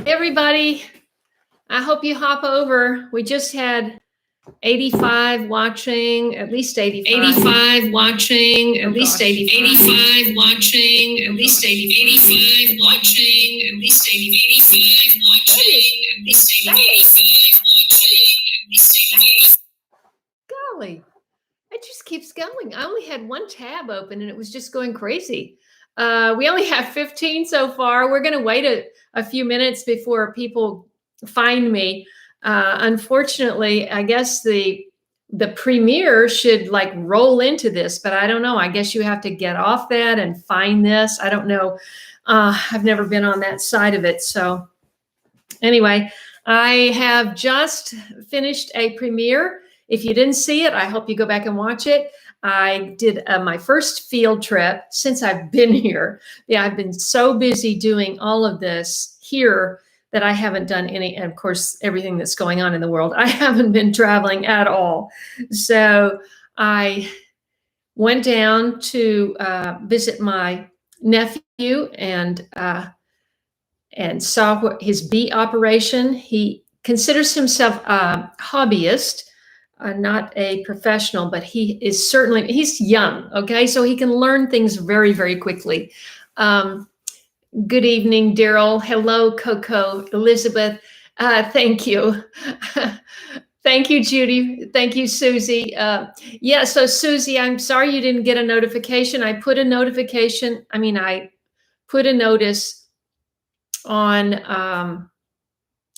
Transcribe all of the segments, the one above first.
Everybody, I hope you hop over. We just had 85 watching, at least 85. 85 watching, at least 85 watching, at least 85 watching, at least 85 watching, at least 85 watching, at least 85. Golly, it just keeps going. I only had one tab open and it was just going crazy. We only have 15 so far. We're going to wait a few minutes before people find me. Unfortunately, I guess the premiere should like roll into this, but I don't know. I guess you have to get off that and find this. I don't know. I've never been on that side of it. So anyway, I have just finished a premiere. If you didn't see it, I hope you go back and watch it. I did my first field trip since I've been here. Yeah, I've been so busy doing all of this here that I haven't done any, and of course, everything that's going on in the world, I haven't been traveling at all. So I went down to visit my nephew and saw his bee operation. He considers himself a hobbyist, not a professional, but he's young, okay? So he can learn things very, very quickly. Good evening, Daryl. Hello, Coco, Elizabeth. Thank you. Thank you, Judy. Thank you, Susie. Yeah, so Susie, I'm sorry you didn't get a notification. I put a notification. I put a notice on,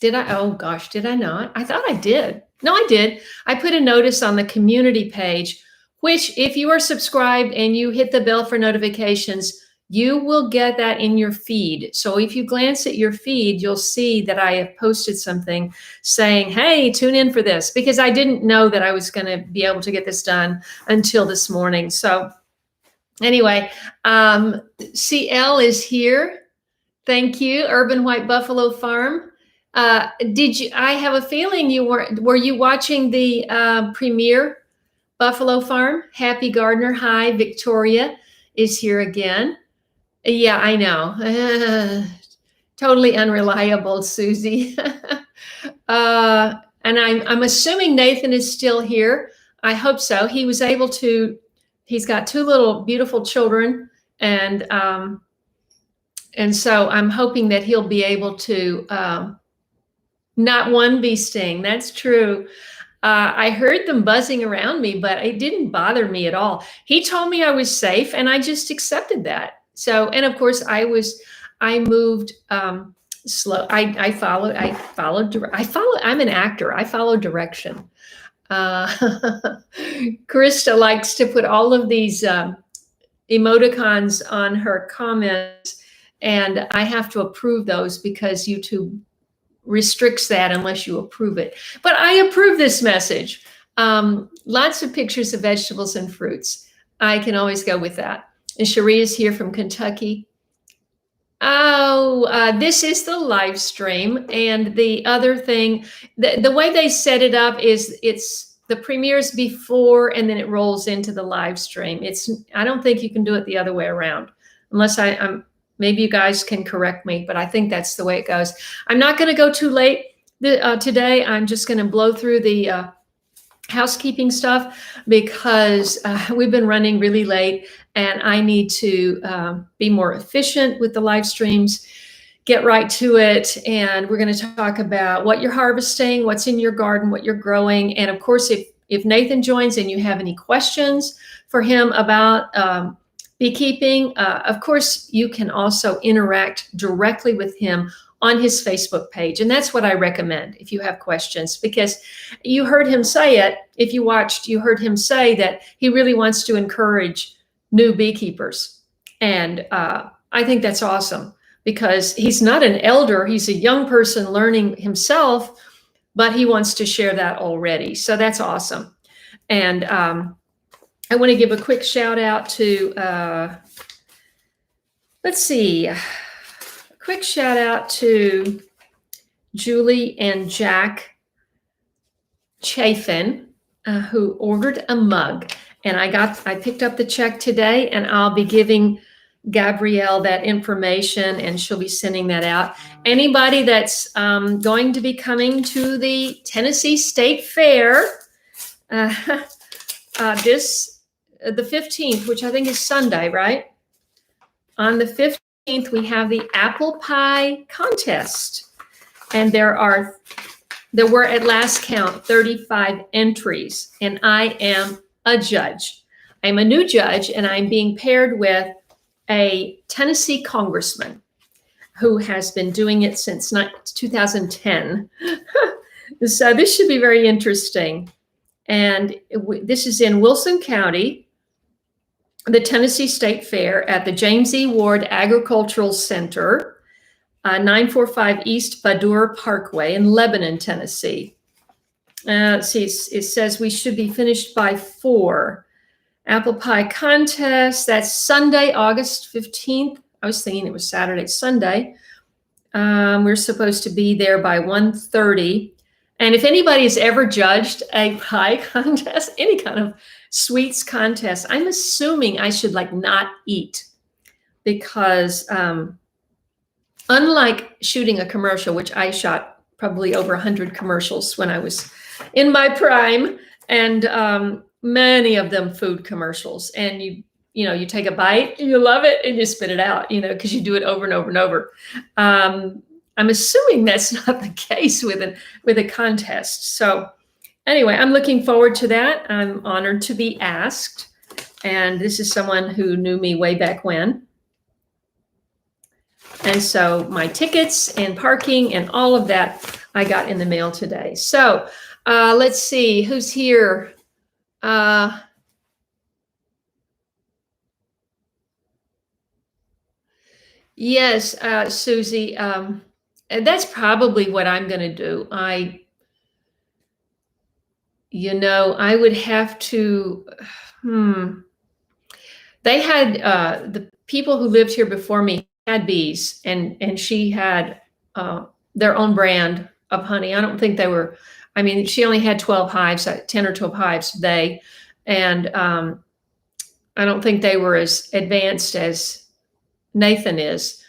did I? Oh gosh, did I not? I thought I did. No, I did. I put a notice on the community page, which if you are subscribed and you hit the bell for notifications, you will get that in your feed. So if you glance at your feed, you'll see that I have posted something saying, hey, tune in for this, because I didn't know that I was going to be able to get this done until this morning. So anyway, CL is here. Thank you. Urban White Buffalo Farm. I have a feeling were you watching the premiere Buffalo Farm? Happy Gardener. Hi, Victoria is here again. Yeah, I know. Totally unreliable, Susie. And I'm assuming Nathan is still here. I hope so. He's got two little beautiful children, and so I'm hoping that he'll be able to not one bee sting. That's true. I heard them buzzing around me, but it didn't bother me at all. He told me I was safe, and I just accepted that. So, and of course, I moved slow. I'm an actor. I follow direction. Krista likes to put all of these emoticons on her comments, and I have to approve those because YouTube restricts that unless you approve it. But I approve this message. Lots of pictures of vegetables and fruits. I can always go with that. And Cherie is here from Kentucky. Oh, this is the live stream. And the other thing, the way they set it up is it's the premieres before and then it rolls into the live stream. I don't think you can do it the other way around, unless I'm maybe you guys can correct me, but I think that's the way it goes. I'm not going to go too late today. I'm just going to blow through the housekeeping stuff because we've been running really late and I need to be more efficient with the live streams, get right to it. And we're going to talk about what you're harvesting, what's in your garden, what you're growing. And of course, if Nathan joins and you have any questions for him about beekeeping, of course, you can also interact directly with him on his Facebook page. And that's what I recommend if you have questions, because you heard him say it. If you watched, you heard him say that he really wants to encourage new beekeepers. And I think that's awesome because he's not an elder. He's a young person learning himself, but he wants to share that already. So that's awesome. And I want to give a quick shout out to, let's see, quick shout out to Julie and Jack Chafin, who ordered a mug. And I picked up the check today, and I'll be giving Gabrielle that information, and she'll be sending that out. Anybody that's going to be coming to the Tennessee State Fair, the 15th, which I think is Sunday, right? On the 15th, we have the apple pie contest. And there were at last count 35 entries, and I am a judge. I'm a new judge, and I'm being paired with a Tennessee congressman who has been doing it since 2010. So this should be very interesting. And this is in Wilson County, the Tennessee State Fair at the James E. Ward Agricultural Center, 945 East Badur Parkway in Lebanon, Tennessee. See, it says we should be finished by 4. Apple pie contest, that's Sunday, August 15th. I was thinking it was Saturday, Sunday. We're supposed to be there by 1:30. And if anybody has ever judged a pie contest, any kind of sweets contest, I'm assuming I should not eat, because unlike shooting a commercial, which I shot probably over 100 commercials when I was in my prime, and many of them food commercials, and you take a bite, you love it, and you spit it out, because you do it over and over and over. I'm assuming that's not the case with a contest. So anyway, I'm looking forward to that. I'm honored to be asked, and this is someone who knew me way back when. And so my tickets and parking and all of that I got in the mail today. So let's see who's here. Yes, Susie, that's probably what I'm going to do. I would have to, they had, the people who lived here before me had bees, and she had their own brand of honey. I don't think they were, she only had 12 hives, 10 or 12 hives a day. And I don't think they were as advanced as Nathan is.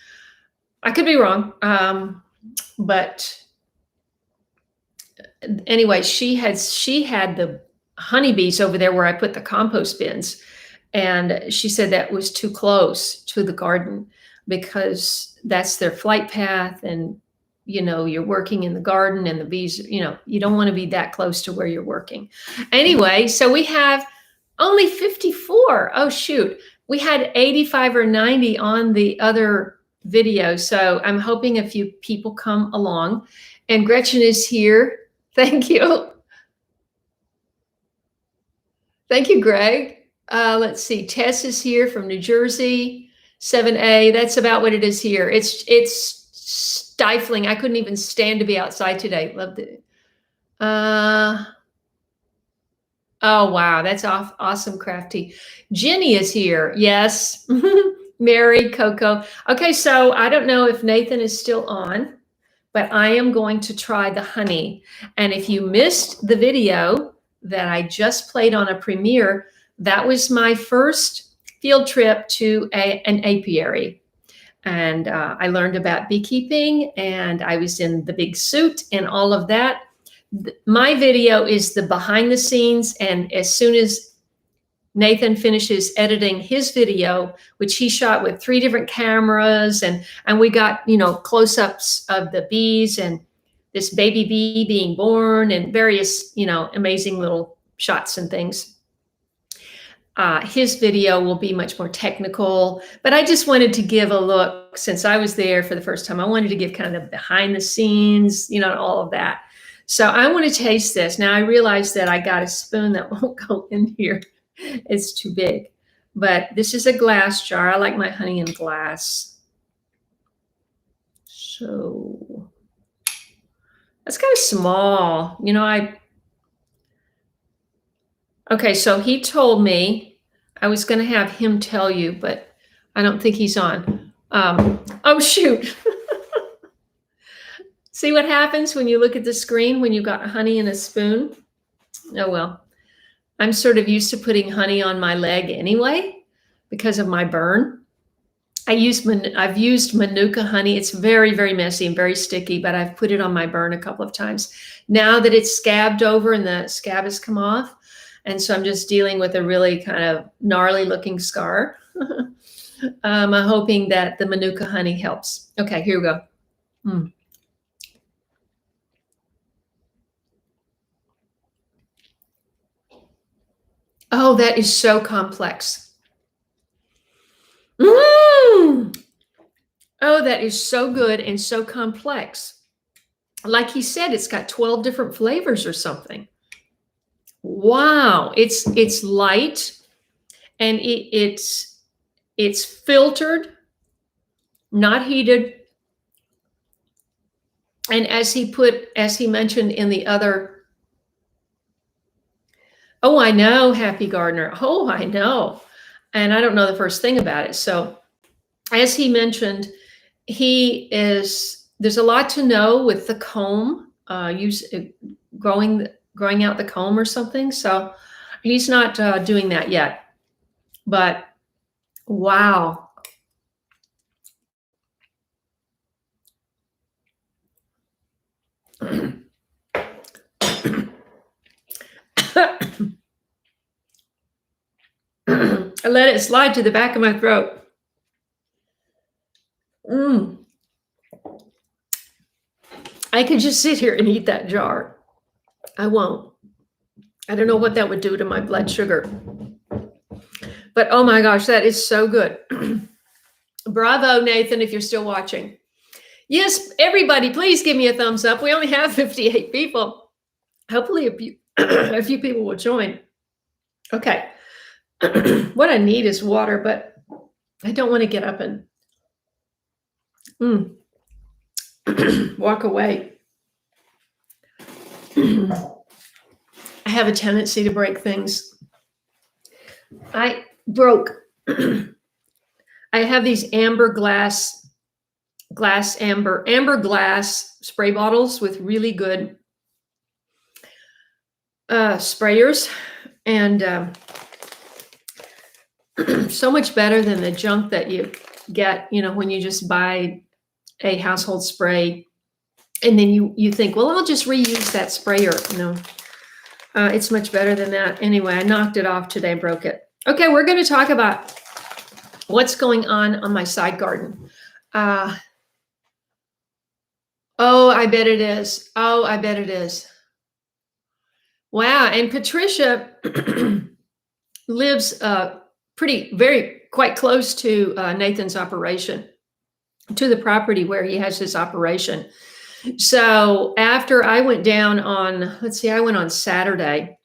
I could be wrong. But anyway, she had the honeybees over there where I put the compost bins. And she said that was too close to the garden, because that's their flight path. And, you're working in the garden, and the bees, you don't want to be that close to where you're working. Anyway, so we have only 54. Oh, shoot. We had 85 or 90 on the other video. So I'm hoping a few people come along. And Gretchen is here. Thank you. Thank you, Greg. Let's see. Tess is here from New Jersey. 7A. That's about what it is here. It's stifling. I couldn't even stand to be outside today. Loved it. Oh, wow. That's awesome, Crafty. Jenny is here. Yes. Mary, Coco. Okay, so I don't know if Nathan is still on, but I am going to try the honey. And if you missed the video that I just played on a premiere, that was my first field trip to an apiary. And I learned about beekeeping, and I was in the big suit and all of that. My video is the behind the scenes, and as soon as Nathan finishes editing his video, which he shot with 3 different cameras, and we got, close-ups of the bees and this baby bee being born and various, amazing little shots and things. His video will be much more technical, but I just wanted to give a look, since I was there for the first time. I wanted to give kind of behind the scenes, all of that. So I want to taste this. Now I realize that I got a spoon that won't go in here. It's too big, but this is a glass jar. I like my honey in glass. So that's kind of small. Okay, so he told me I was going to have him tell you, but I don't think he's on. Oh, shoot. See what happens when you look at the screen when you've got honey in a spoon? Oh, well. I'm sort of used to putting honey on my leg anyway because of my burn. I've used Manuka honey. It's very, very messy and very sticky, but I've put it on my burn a couple of times. Now that it's scabbed over and the scab has come off, and so I'm just dealing with a really kind of gnarly looking scar. I'm hoping that the Manuka honey helps. Okay, here we go. Oh, that is so complex. Oh, that is so good and so complex. Like he said, it's got 12 different flavors or something. Wow, it's light, and it's filtered, not heated. And as he mentioned in the other, oh, I know, Happy Gardener. Oh, I know. And I don't know the first thing about it. So as he mentioned, there's a lot to know with the comb, growing out the comb or something. So he's not doing that yet. But wow. I let it slide to the back of my throat. I could just sit here and eat that jar. I won't. I don't know what that would do to my blood sugar. But oh my gosh, that is so good. Bravo, Nathan, if you're still watching. Yes, everybody, please give me a thumbs up. We only have 58 people. Hopefully a few people will join. Okay. What I need is water, but I don't want to get up and walk away. I have a tendency to break things. I have these amber glass spray bottles with really good sprayers, and so much better than the junk that you get, when you just buy a household spray and then you think, well, I'll just reuse that sprayer. It's much better than that. Anyway, I knocked it off today, broke it. Okay, we're going to talk about what's going on my side garden. Oh, I bet it is. Oh, I bet it is. Wow. And Patricia lives quite close to Nathan's operation, to the property where he has his operation. So after I went down I went on Saturday,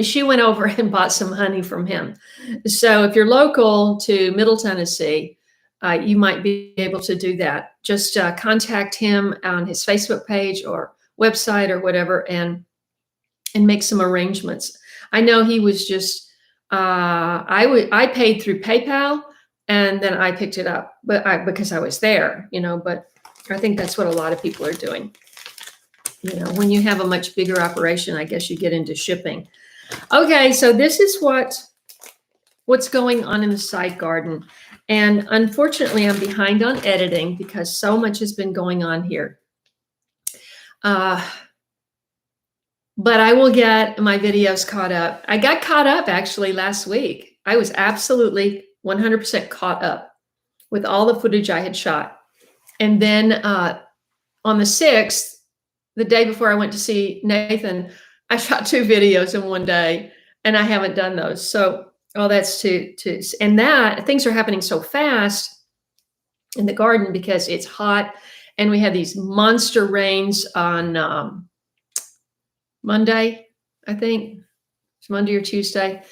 she went over and bought some honey from him. So if you're local to Middle Tennessee, you might be able to do that. Just contact him on his Facebook page or website or whatever, and make some arrangements. I know he was just, I paid through PayPal, and then I picked it up, because I was there, but I think that's what a lot of people are doing. When you have a much bigger operation, I guess you get into shipping. Okay, so this is what's going on in the side garden. And unfortunately, I'm behind on editing because so much has been going on here. But I will get my videos caught up. I got caught up actually last week. I was absolutely 100% caught up with all the footage I had shot. And then on the 6th, the day before I went to see Nathan, I shot 2 videos in one day, and I haven't done those. So, that's and that things are happening so fast in the garden because it's hot, and we had these monster rains on Monday, I think. It's Monday or Tuesday.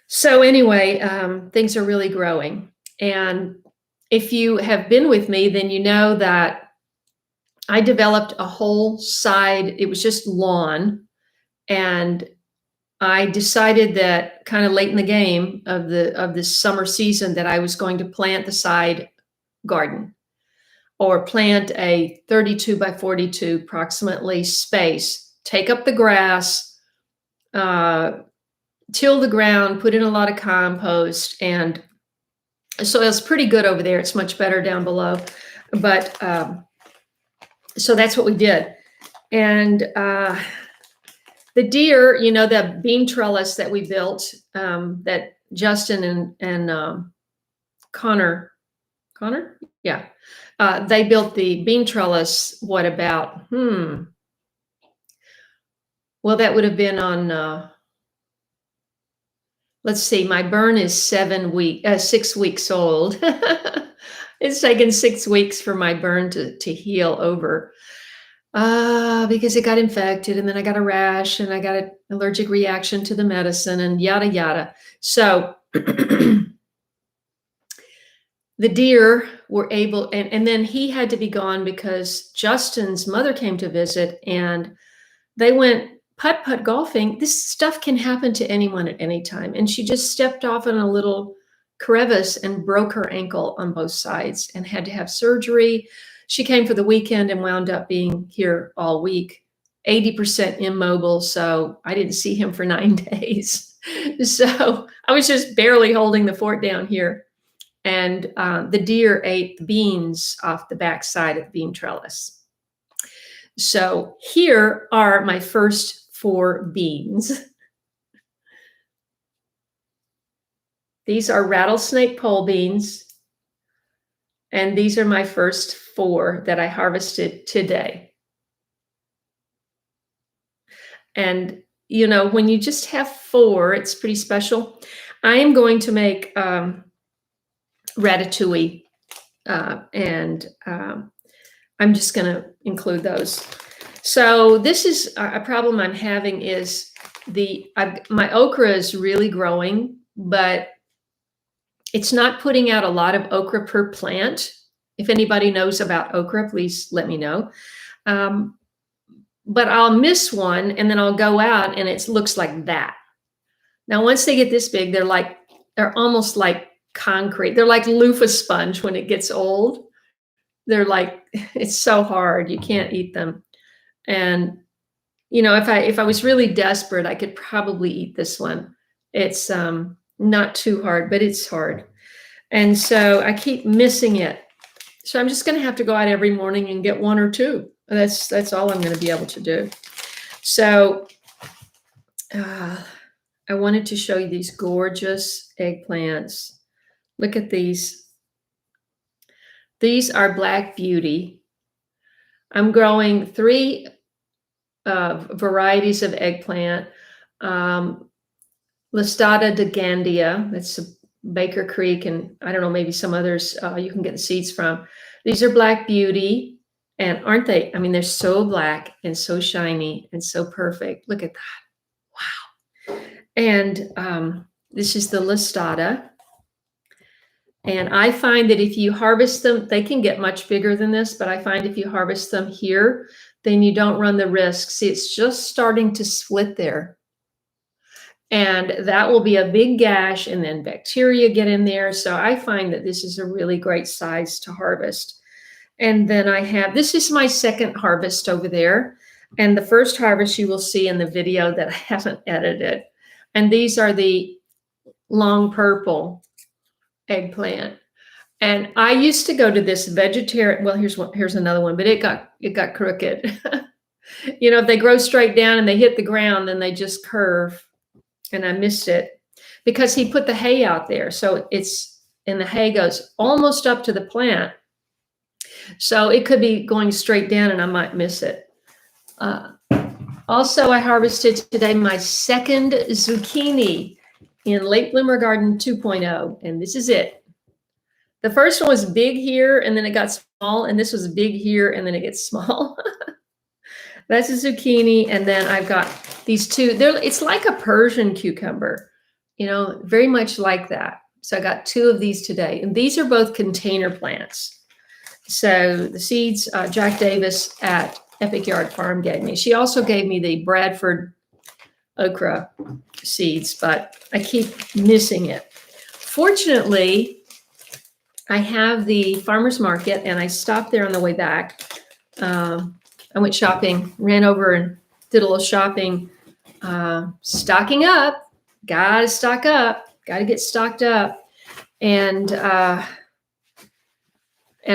So anyway, things are really growing. And if you have been with me, then you know that I developed a whole side. It was just lawn. And I decided that kind of late in the game of this summer season that I was going to plant the side garden, or plant a 32 by 42 approximately space, take up the grass, till the ground, put in a lot of compost, and soil's pretty good over there. It's much better down below. But so that's what we did. And the deer, you know, the bean trellis that we built, that Justin and Connor, yeah, they built the bean trellis. What about? Well, that would have been on. Let's see. My burn is 6 weeks old. It's taken 6 weeks for my burn to heal over. Because it got infected, and then I got a rash, and I got an allergic reaction to the medicine, and yada, yada. So the deer were able, and then he had to be gone because Justin's mother came to visit, and they went putt-putt golfing. This stuff can happen to anyone at any time. And she just stepped off in a little crevice and broke her ankle on both sides and had to have surgery. She came for the weekend and wound up being here all week, 80% immobile. So I didn't see him for 9 days. So I was just barely holding the fort down here. And the deer ate the beans off the back side of the bean trellis. So here are my first 4 beans. These are rattlesnake pole beans. And these are my first 4 that I harvested today. And, you know, when you just have 4, it's pretty special. I am going to make ratatouille, and I'm just going to include those. So this is a problem I'm having is my okra is really growing, but it's not putting out a lot of okra per plant. If anybody knows about okra, please let me know. But I'll miss one, and then I'll go out, and it looks like that. Now, once they get this big, they're almost like concrete. They're like loofah sponge when it gets old. They're like, it's so hard. You can't eat them. And, you know, if I was really desperate, I could probably eat this one. It's not too hard, but it's hard. And so I keep missing it. So I'm just going to have to go out every morning and get 1 or 2. That's all I'm going to be able to do. So I wanted to show you these gorgeous eggplants. Look at these. These are Black Beauty. I'm growing 3 varieties of eggplant. Lasata de Gandia, that's a Baker Creek, and I don't know, maybe some others you can get the seeds from. These are Black Beauty, and aren't they? I mean, they're so black and so shiny and so perfect. Look at that. Wow. And this is the Lasata. And I find that if you harvest them, they can get much bigger than this, but I find if you harvest them here, then you don't run the risk. See, it's just starting to split there. And that will be a big gash, and then bacteria get in there. So I find that this is a really great size to harvest. And then this is my second harvest over there. And the first harvest you will see in the video that I haven't edited. And these are the long purple eggplant. And I used to go to this vegetarian, well, here's another one, but it got crooked. You know, if they grow straight down and they hit the ground, then they just curve. And I missed it because he put the hay out there. So and the hay goes almost up to the plant. So it could be going straight down and I might miss it. Also, I harvested today my second zucchini in Late Bloomer Garden 2.0. And this is it. The first one was big here and then it got small. And this was big here and then it gets small. That's a zucchini. And then I've got these 2. It's like a Persian cucumber, you know, very much like that. So I got 2 of these today. And these are both container plants. So the seeds, Jack Davis at Epic Yard Farm gave me. She also gave me the Bradford okra seeds, but I keep missing it. Fortunately, I have the farmer's market, and I stopped there on the way back. I went shopping, ran over and did a little shopping, stocking up. Gotta stock up. Gotta get stocked up. And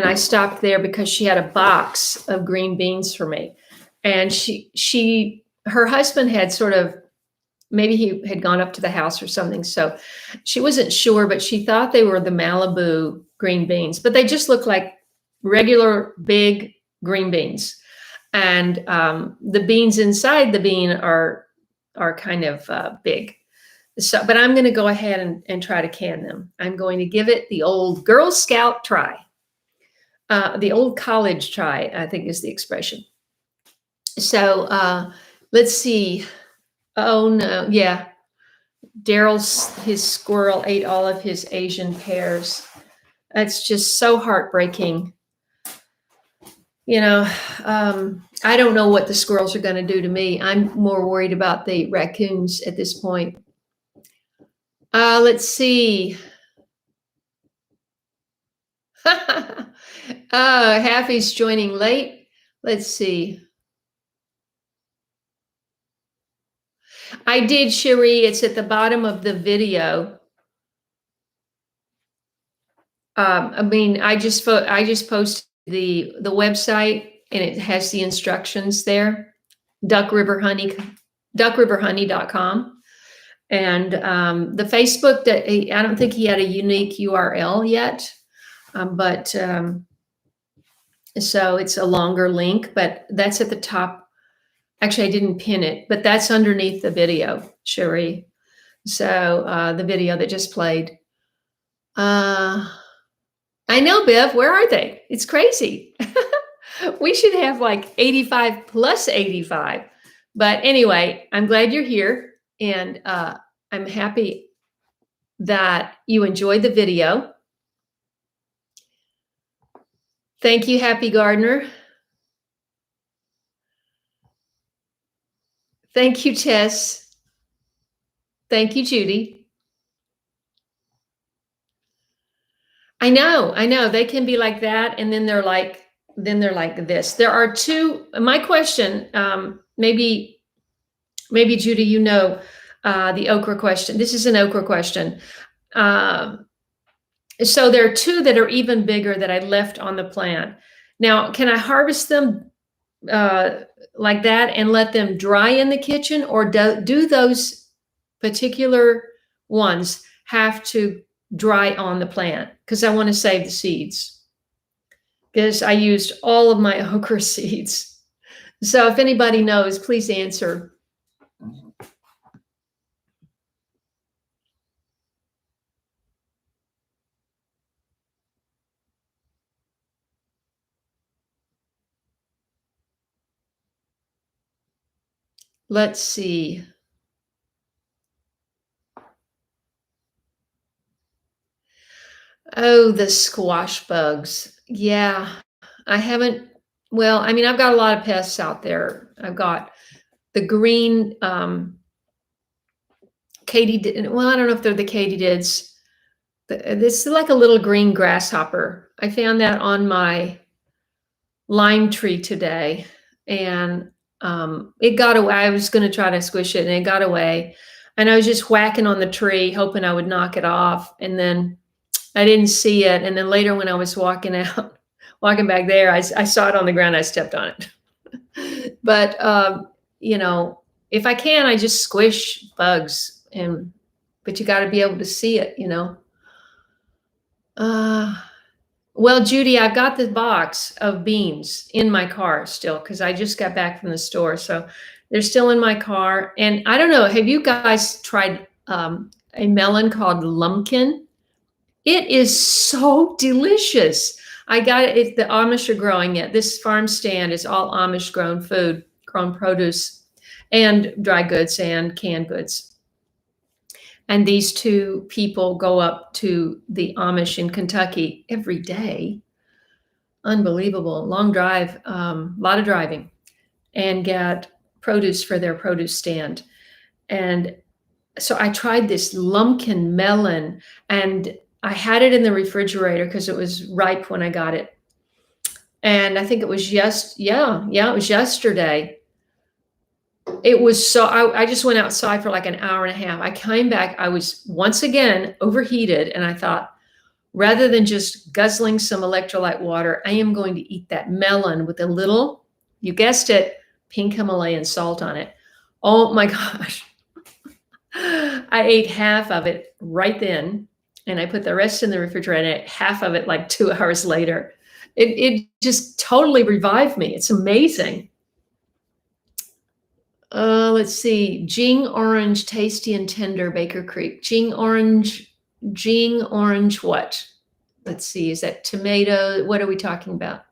I stopped there because she had a box of green beans for me. And her husband had sort of, maybe he had gone up to the house or something. So she wasn't sure, but she thought they were the Malibu green beans, but they just look like regular big green beans. And the beans inside the bean are kind of big. So, but I'm going to go ahead and try to can them. I'm going to give it the old Girl Scout try. The old college try, I think is the expression. So let's see. Oh no, yeah. His squirrel ate all of his Asian pears. That's just so heartbreaking. You know, I don't know what the squirrels are going to do to me. I'm more worried about the raccoons at this point. Let's see. Happy's joining late. Let's see. I did, Cherie. It's at the bottom of the video. I mean, I just posted the website, and it has the instructions there. duckriverhoney.com. And the Facebook, that I don't think he had a unique URL yet, but so it's a longer link, but that's at the top. Actually, I didn't pin it, but that's underneath the video, Cherie. So the video that just played. I know, Bev. Where are they? It's crazy. We should have like 85 plus 85. But anyway, I'm glad you're here, and I'm happy that you enjoyed the video. Thank you, Happy Gardener. Thank you, Tess. Thank you, Judy. I know. They can be like that, and then they're like this. There are two. My question, maybe Judy, you know, the okra question. This is an okra question. So there are two that are even bigger that I left on the plant. Now, can I harvest them like that and let them dry in the kitchen, or do those particular ones have to dry on the plant? Because I want to save the seeds, because I used all of my okra seeds. So if anybody knows, please answer. Let's see. Oh, the squash bugs. Yeah, I haven't. Well, I mean, I've got a lot of pests out there. I've got the green katydid. Well, I don't know if they're the katydids. This is like a little green grasshopper. I found that on my lime tree today, and it got away. I was going to try to squish it, and it got away. And I was just whacking on the tree, hoping I would knock it off. And then I didn't see it. And then later, when I was walking back there, I saw it on the ground. I stepped on it. But you know, if I can, I just squish bugs, but you got to be able to see it, you know. Well, Judy, I've got the box of beans in my car still, because I just got back from the store. So they're still in my car. And I don't know, have you guys tried a melon called Lumpkin? It is so delicious. I got it. The Amish are growing it. This farm stand is all Amish grown produce, and dry goods and canned goods. And these two people go up to the Amish in Kentucky every day. Unbelievable. Long drive, a lot of driving, and get produce for their produce stand. And so I tried this Lumpkin melon, and I had it in the refrigerator because it was ripe when I got it. And I think it was it was yesterday. It was so, I just went outside for like an hour and a half. I came back, I was once again overheated, and I thought, rather than just guzzling some electrolyte water, I am going to eat that melon with a little, you guessed it, pink Himalayan salt on it. Oh my gosh. I ate half of it right then, and I put the rest in the refrigerator, and I ate half of it like 2 hours later. It just totally revived me. It's amazing. Let's see. Jing orange, tasty and tender, Baker Creek. Jing orange what? Let's see. Is that tomato? What are we talking about?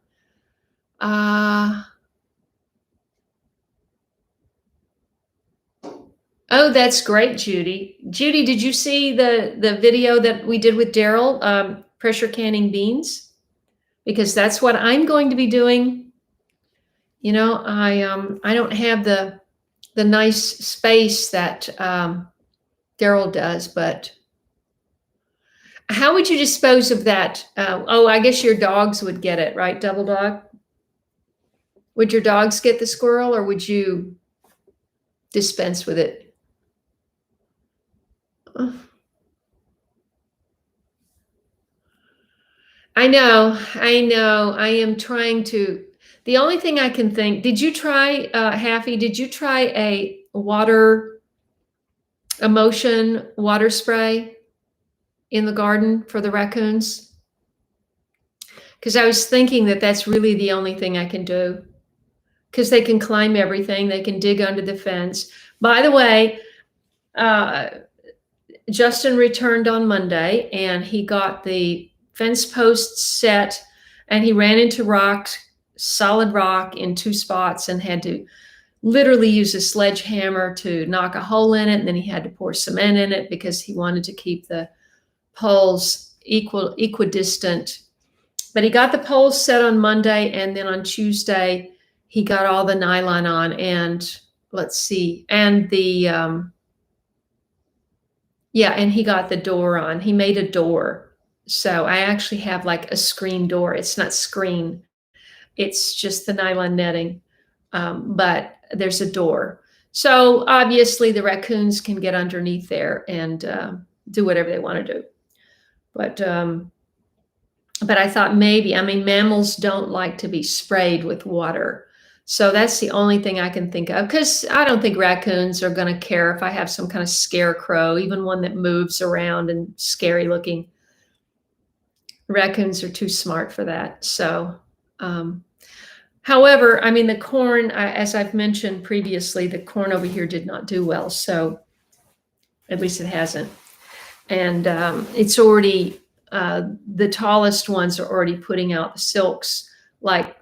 Oh, that's great, Judy. Judy, did you see the video that we did with Daryl, pressure canning beans? Because that's what I'm going to be doing. You know, I don't have the nice space that Daryl does, but how would you dispose of that? Oh, I guess your dogs would get it, right? Double dog? Would your dogs get the squirrel, or would you dispense with it? I know. I am trying to. The only thing I can think, did you try, Haffy, did you try a motion water spray in the garden for the raccoons? Because I was thinking that that's really the only thing I can do. Because they can climb everything. They can dig under the fence. By the way, Justin returned on Monday, and he got the fence posts set, and he ran into solid rock in 2 spots, and had to literally use a sledgehammer to knock a hole in it. And then he had to pour cement in it because he wanted to keep the poles equidistant. But he got the poles set on Monday, and then on Tuesday, he got all the nylon on, and let's see, and the, and he got the door on. He made a door. So I actually have like a screen door. It's not screen. It's just the nylon netting, but there's a door. So obviously the raccoons can get underneath there and do whatever they want to do. But I thought maybe, I mean, mammals don't like to be sprayed with water. So that's the only thing I can think of, because I don't think raccoons are going to care if I have some kind of scarecrow, even one that moves around and scary looking. Raccoons are too smart for that. So, however, I mean, the corn, as I've mentioned previously, the corn over here did not do well. So at least it hasn't. And it's already, the tallest ones are already putting out the silks like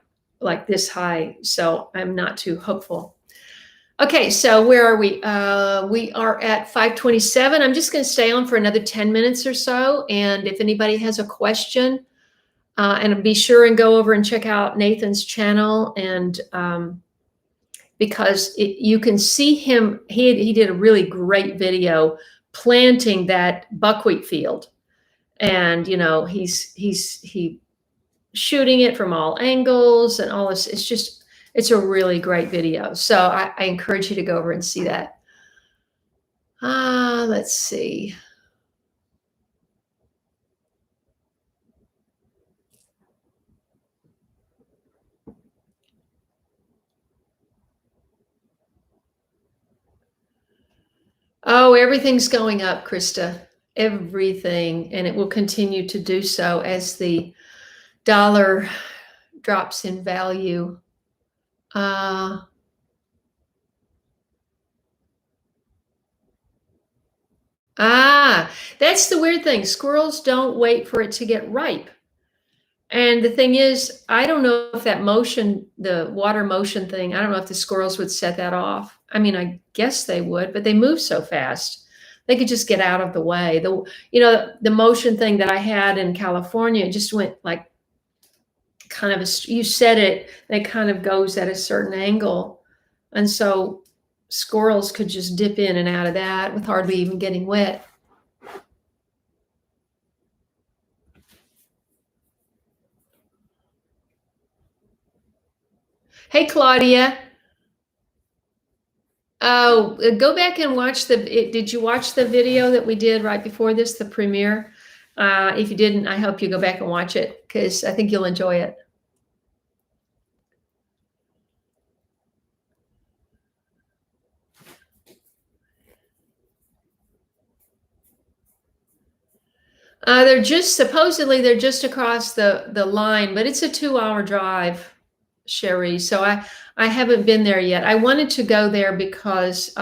this high. So I'm not too hopeful. Okay, so where are we? We are at 5:27. I'm just going to stay on for another 10 minutes or so. And if anybody has a question, and be sure and go over and check out Nathan's channel. And because you can see him, he did a really great video planting that buckwheat field. And, you know, he's shooting it from all angles and all this. It's a really great video. So I encourage you to go over and see that. Let's see. Oh, everything's going up, Krista. Everything. And it will continue to do so as the dollar drops in value. That's the weird thing. Squirrels don't wait for it to get ripe. And the thing is, I don't know if that motion, the water motion thing, I don't know if the squirrels would set that off. I mean, I guess they would, but they move so fast. They could just get out of the way. The motion thing that I had in California, it just went like kind of, you said it kind of goes at a certain angle. And so squirrels could just dip in and out of that with hardly even getting wet. Hey, Claudia. Oh, go back and watch did you watch the video that we did right before this, the premiere? If you didn't, I hope you go back and watch it because I think you'll enjoy it. They're just across the line, but it's a 2-hour drive, Sherry. So I haven't been there yet. I wanted to go there because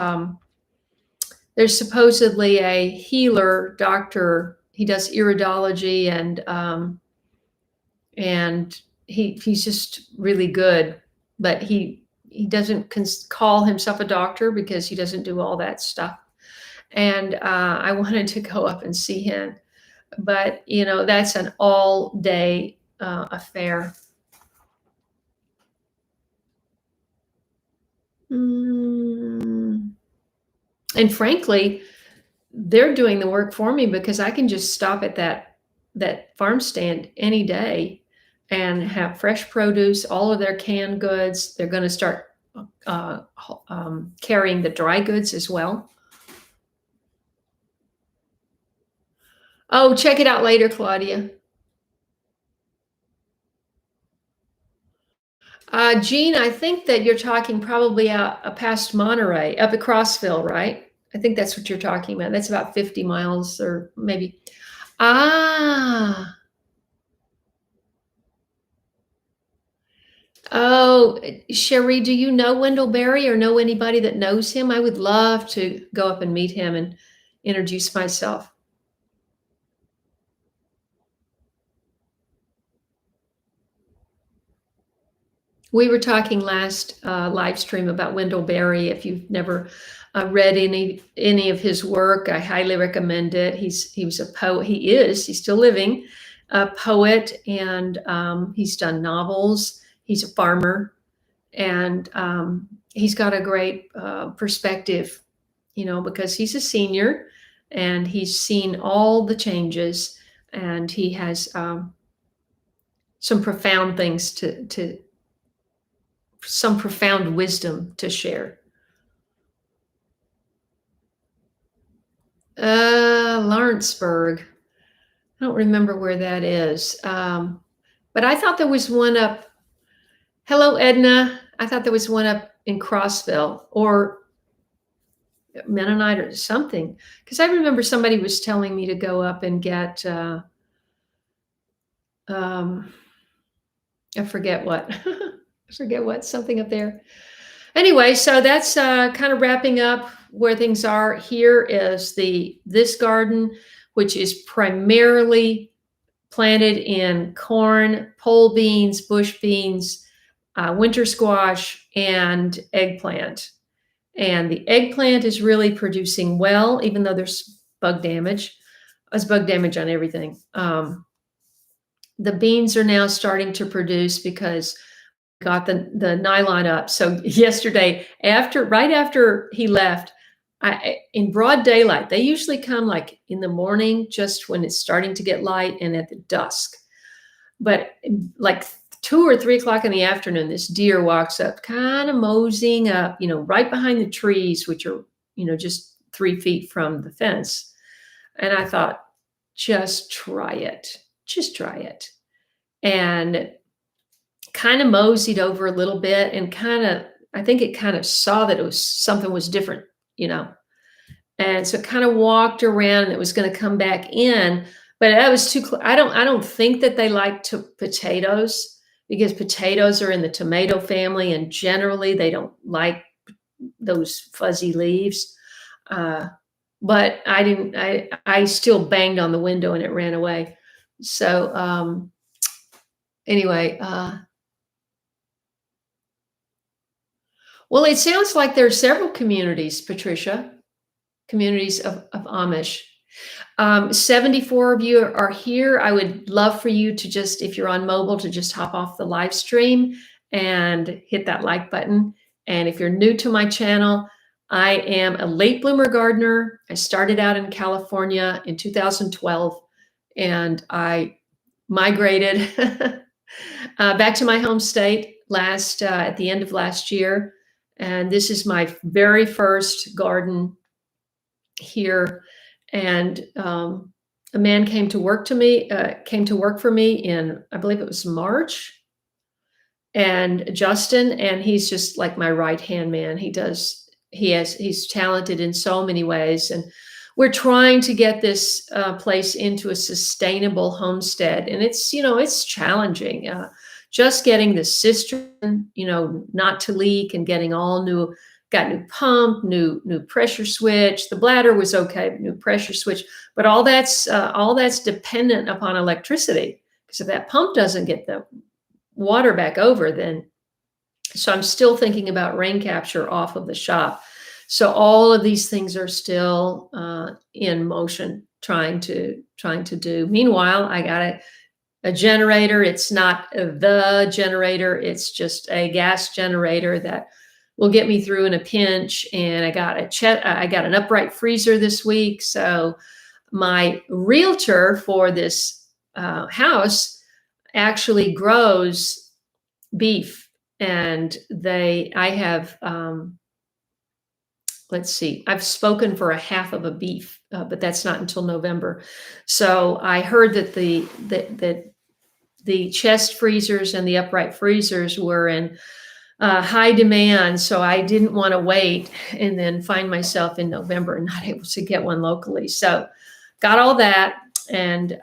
there's supposedly a healer doctor. He does iridology and he's just really good, but he doesn't call himself a doctor because he doesn't do all that stuff. And I wanted to go up and see him, but that's an all day affair. And frankly, they're doing the work for me because I can just stop at that farm stand any day and have fresh produce, all of their canned goods. They're going to start carrying the dry goods as well. Oh, check it out later, Claudia. Jean, I think that you're talking probably out past Monterey, up at Crossville, right? I think that's what you're talking about. That's about 50 miles or maybe. Ah. Oh, Sherry, do you know Wendell Berry or know anybody that knows him? I would love to go up and meet him and introduce myself. We were talking last live stream about Wendell Berry. If you've never read any of his work, I highly recommend it. He was a poet. He's still living, a poet, and he's done novels. He's a farmer, and he's got a great perspective, because he's a senior and he's seen all the changes, and he has some profound things some profound wisdom to share. Lawrenceburg. I don't remember where that is. But I thought there was one up. Hello, Edna. I thought there was one up in Crossville or Mennonite or something. Because I remember somebody was telling me to go up and get, I forget what. Something up there. Anyway, so that's kind of wrapping up where things are. Here is this garden, which is primarily planted in corn, pole beans, bush beans, winter squash, and eggplant. And the eggplant is really producing well, even though there's bug damage. There's bug damage on everything. The beans are now starting to produce because got the nylon up. So yesterday, right after he left, in broad daylight, they usually come like in the morning, just when it's starting to get light, and at the dusk. But like 2 or 3 o'clock in the afternoon, this deer walks up, kind of moseying up, right behind the trees, which are, just 3 feet from the fence. And I thought, just try it. And kind of moseyed over a little bit and I think it kind of saw that something was different, and so it kind of walked around and it was going to come back in, but that was too I don't think that they like potatoes, because potatoes are in the tomato family and generally they don't like those fuzzy leaves. But I still banged on the window and it ran away. So anyway, well, it sounds like there are several communities, Patricia, communities of Amish. 74 of you are here. I would love for you to just, if you're on mobile, to just hop off the live stream and hit that like button. And if you're new to my channel, I am a late bloomer gardener. I started out in California in 2012, and I migrated back to my home state at the end of last year. And this is my very first garden here. And a man came to work for me in, I believe it was March, and Justin, and he's just like my right-hand man. He's talented in so many ways. And we're trying to get this place into a sustainable homestead. And it's challenging. Just getting the cistern, not to leak, and getting got new pump, new pressure switch. The bladder was okay, new pressure switch, but all that's dependent upon electricity. Because if that pump doesn't get the water back over, then so I'm still thinking about rain capture off of the shop. So all of these things are still in motion, trying to do. Meanwhile, I got a generator. It's not the generator. It's just a gas generator that will get me through in a pinch. And I got an upright freezer this week. So my realtor for this house actually grows beef, and I have let's see, I've spoken for a half of a beef, but that's not until November. So I heard that the chest freezers and the upright freezers were in high demand. So I didn't want to wait and then find myself in November and not able to get one locally. So got all that. And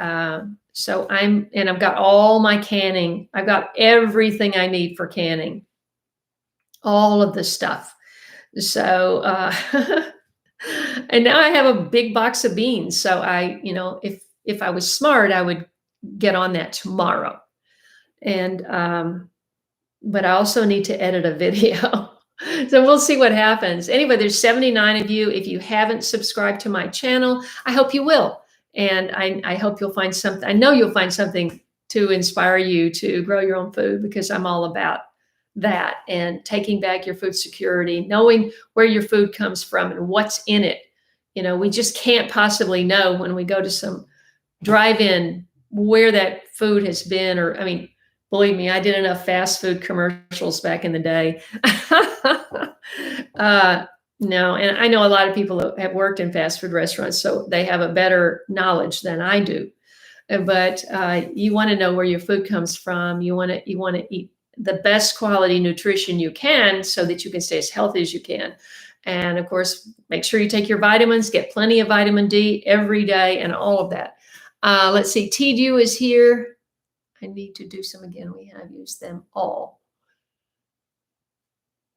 so I've got all my canning. I've got everything I need for canning, all of the stuff. So, and now I have a big box of beans. So if I was smart, I would get on that tomorrow. And, but I also need to edit a video. So we'll see what happens. Anyway, there's 79 of you. If you haven't subscribed to my channel, I hope you will. And I hope you'll find something. I know you'll find something to inspire you to grow your own food, because I'm all about that, and taking back your food security, knowing where your food comes from and what's in it. We just can't possibly know when we go to some drive-in where that food has been. Or, I mean, believe me, I did enough fast food commercials back in the day. No, and I know a lot of people that have worked in fast food restaurants, so they have a better knowledge than I do. But you want to know where your food comes from. You want to eat the best quality nutrition you can, so that you can stay as healthy as you can. And of course, make sure you take your vitamins, get plenty of vitamin D every day, and all of that. Let's see, TDU is here. I need to do some again. We have used them all.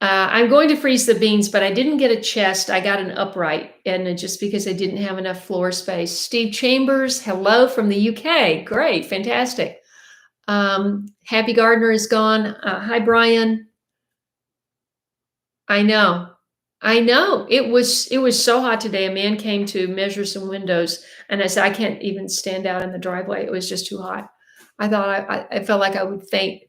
I'm going to freeze the beans, but I didn't get a chest. I got an upright, and just because I didn't have enough floor space. Steve Chambers, hello from the UK. Great, fantastic. Happy Gardener is gone. Hi, Brian. I know. It was so hot today. A man came to measure some windows, and I said, I can't even stand out in the driveway. It was just too hot. I thought I felt like I would faint.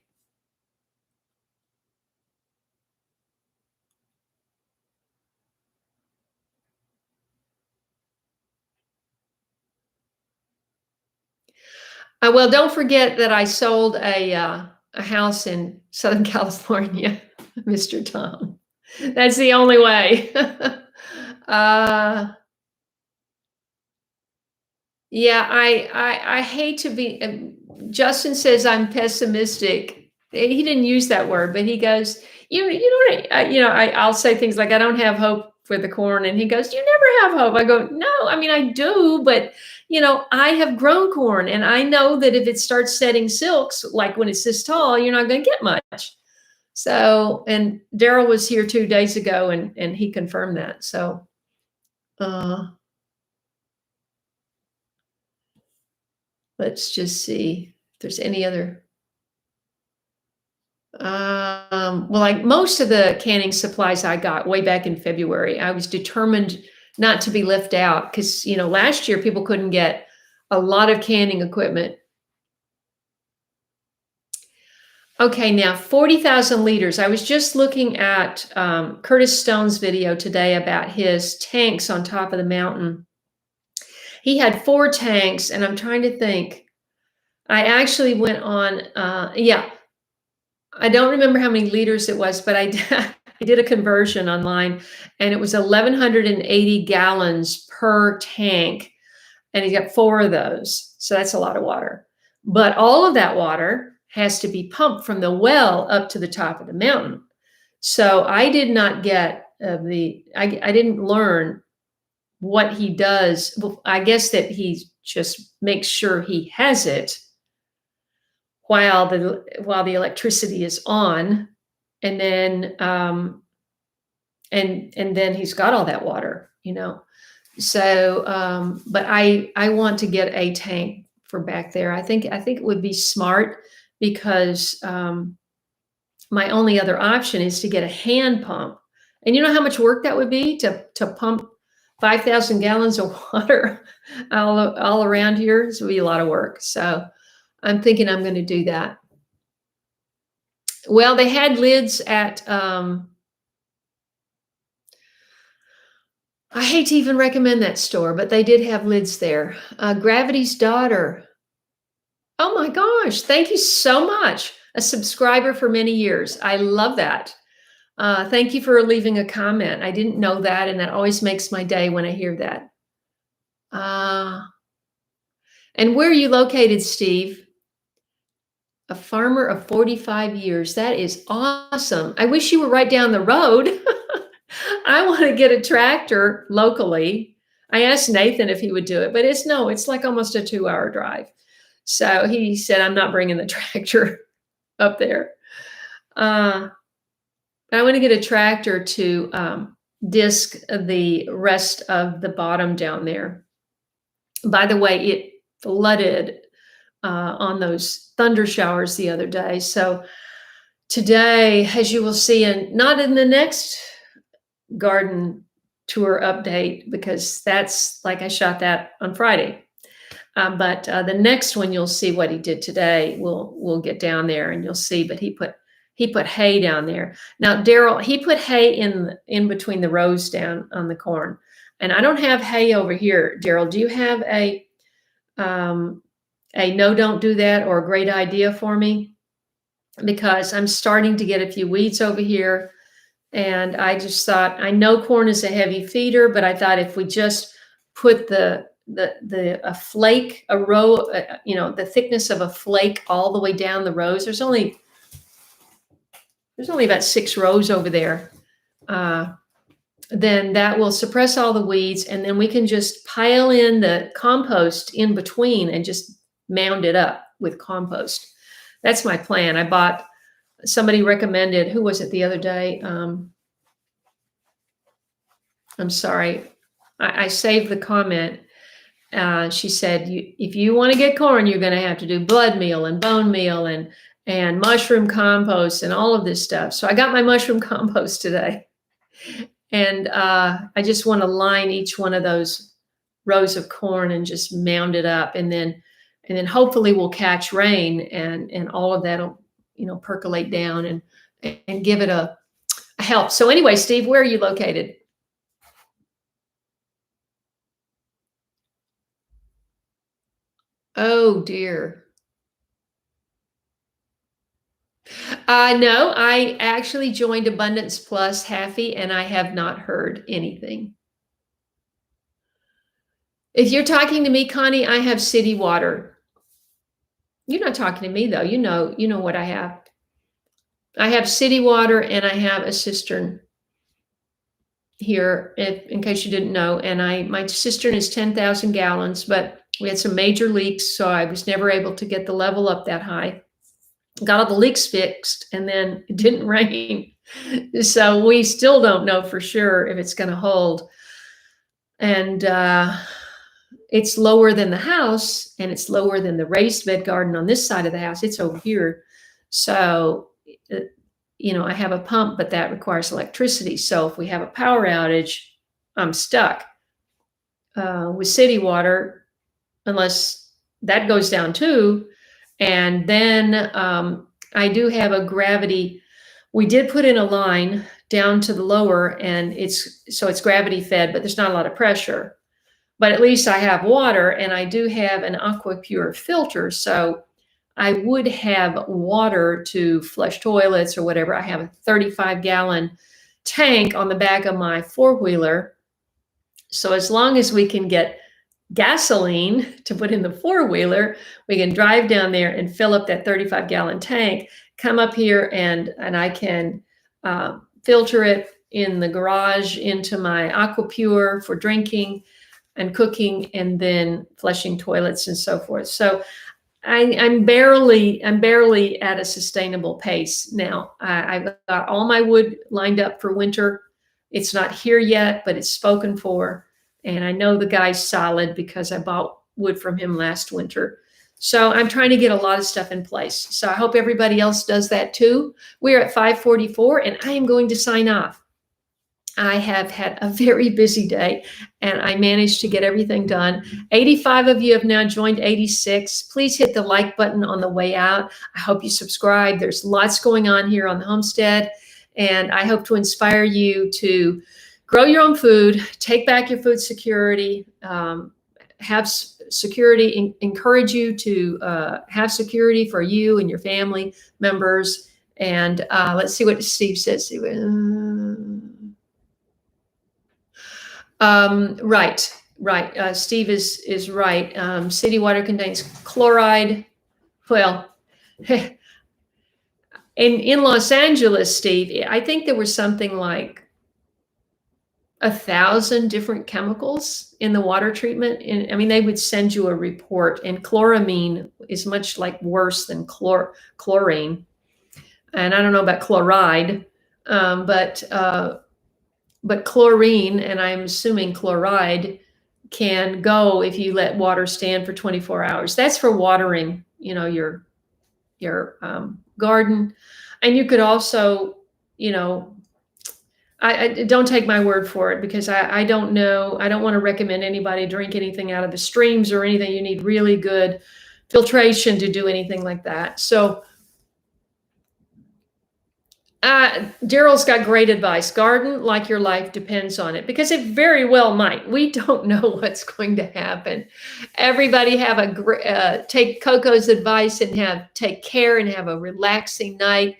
Well, don't forget that I sold a house in Southern California, Mr. Tom. That's the only way. Yeah, I hate to be. Justin says I'm pessimistic. He didn't use that word, but he goes, I'll say things like, I don't have hope for the corn, and he goes, you never have hope. I go, no, I mean, I do, but I have grown corn, and I know that if it starts setting silks, like when it's this tall, you're not going to get much. So, and Daryl was here 2 days ago, and he confirmed that. So, let's just see if there's any other. Well, like most of the canning supplies I got way back in February, I was determined not to be left out, because, last year people couldn't get a lot of canning equipment. Okay, now 40,000 liters. I was just looking at Curtis Stone's video today about his tanks on top of the mountain. He had 4 tanks, and I'm trying to think. I actually went on, I don't remember how many liters it was, but I did a conversion online, and it was 1,180 gallons per tank. and he's got 4 of those. So that's a lot of water. But all of that water has to be pumped from the well up to the top of the mountain. So I did not get I didn't learn what he does. Well, I guess that he just makes sure he has it while the electricity is on, and then and then he's got all that water, So, but I want to get a tank for back there. I think it would be smart because my only other option is to get a hand pump. And you know how much work that would be to pump 5,000 gallons of water all around here? This would be a lot of work. So I'm thinking I'm going to do that. Well, they had lids at, I hate to even recommend that store, but they did have lids there. Gravity's Daughter. Oh my gosh, thank you so much. A subscriber for many years. I love that. Thank you for leaving a comment. I didn't know that, and that always makes my day when I hear that. And where are you located, Steve? A farmer of 45 years. That is awesome. I wish you were right down the road. I want to get a tractor locally. I asked Nathan if he would do it, but it's like almost a 2-hour drive. So he said, I'm not bringing the tractor up there. I want to get a tractor to disc the rest of the bottom down there. By the way, it flooded on those thunder showers the other day. So today, as you will see, and not in the next garden tour update, because that's like I shot that on Friday. But the next one, you'll see what he did today. We'll get down there and you'll see. But he put hay down there. Now, Daryl, he put hay in between the rows down on the corn, and I don't have hay over here. Daryl, do you have a no, don't do that, or a great idea for me? Because I'm starting to get a few weeds over here, and I just thought, I know corn is a heavy feeder, but I thought if we just put a row, the thickness of a flake all the way down the rows. There's only about 6 rows over there. Then that will suppress all the weeds, and then we can just pile in the compost in between and just mound it up with compost. That's my plan. Somebody recommended, who was it the other day? I'm sorry. I saved the comment. She said, if you want to get corn, you're going to have to do blood meal and bone meal and mushroom compost and all of this stuff. So I got my mushroom compost today. And I just want to line each one of those rows of corn and just mound it up. And then hopefully we'll catch rain and all of that'll, percolate down and give it a help. So anyway, Steve, where are you located? Oh dear. No, I actually joined Abundance Plus, Haffy, and I have not heard anything. If you're talking to me, Connie, I have city water. You're not talking to me though. You know what I have. I have city water and I have a cistern here, in case you didn't know. And my cistern is 10,000 gallons, but we had some major leaks, so I was never able to get the level up that high. Got all the leaks fixed, and then it didn't rain. So we still don't know for sure if it's going to hold. And it's lower than the house, and it's lower than the raised bed garden on this side of the house. It's over here. So, I have a pump, but that requires electricity. So if we have a power outage, I'm stuck with city water, unless that goes down too. And then I do have a gravity. We did put in a line down to the lower, and it's gravity fed, but there's not a lot of pressure. But at least I have water, and I do have an AquaPure filter. So I would have water to flush toilets or whatever. I have a 35-gallon tank on the back of my 4-wheeler. So as long as we can get gasoline to put in the four-wheeler, we can drive down there and fill up that 35-gallon tank, come up here, and I can filter it in the garage into my AquaPure for drinking and cooking, and then flushing toilets and so forth. So I'm barely at a sustainable pace now. I've got all my wood lined up for winter. It's not here yet, but it's spoken for. And I know the guy's solid because I bought wood from him last winter. So I'm trying to get a lot of stuff in place. So I hope everybody else does that too. We're at 5:44 and I am going to sign off. I have had a very busy day and I managed to get everything done. 85 of you have now joined 86. Please hit the like button on the way out. I hope you subscribe. There's lots going on here on the homestead, and I hope to inspire you to grow your own food, take back your food security, have security, encourage you to have security for you and your family members. And let's see what Steve says. Right. Steve is right. City water contains chloride. Well, in Los Angeles, Steve, I think there was something like 1,000 different chemicals in the water treatment. And I mean, they would send you a report, and chloramine is much like worse than chlorine. And I don't know about chloride, but chlorine, and I'm assuming chloride, can go if you let water stand for 24 hours. That's for watering, your garden. And you could also, I don't take my word for it, because I don't know. I don't want to recommend anybody drink anything out of the streams or anything. You need really good filtration to do anything like that. So Daryl's got great advice. Garden like your life depends on it, because it very well might. We don't know what's going to happen. Everybody have take Coco's advice and take care and have a relaxing night.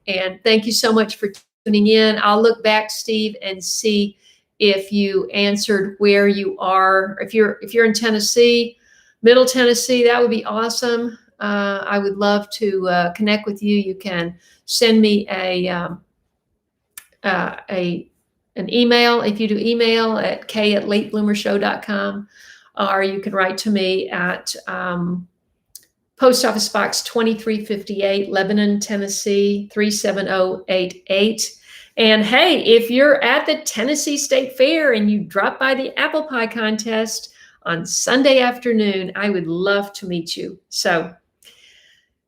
And thank you so much for tuning in. I'll look back, Steve, and see if you answered where you are. If you're in Tennessee, Middle Tennessee, that would be awesome. I would love to connect with you. You can send me an email. If you do email at Kaye@latebloomershow.com, or you can write to me at Post Office Box 2358, Lebanon, Tennessee 37088. And hey, if you're at the Tennessee State Fair and you drop by the apple pie contest on Sunday afternoon, I would love to meet you. So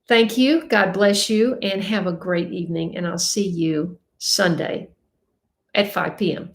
thank you. God bless you, and have a great evening. And I'll see you Sunday at 5 p.m.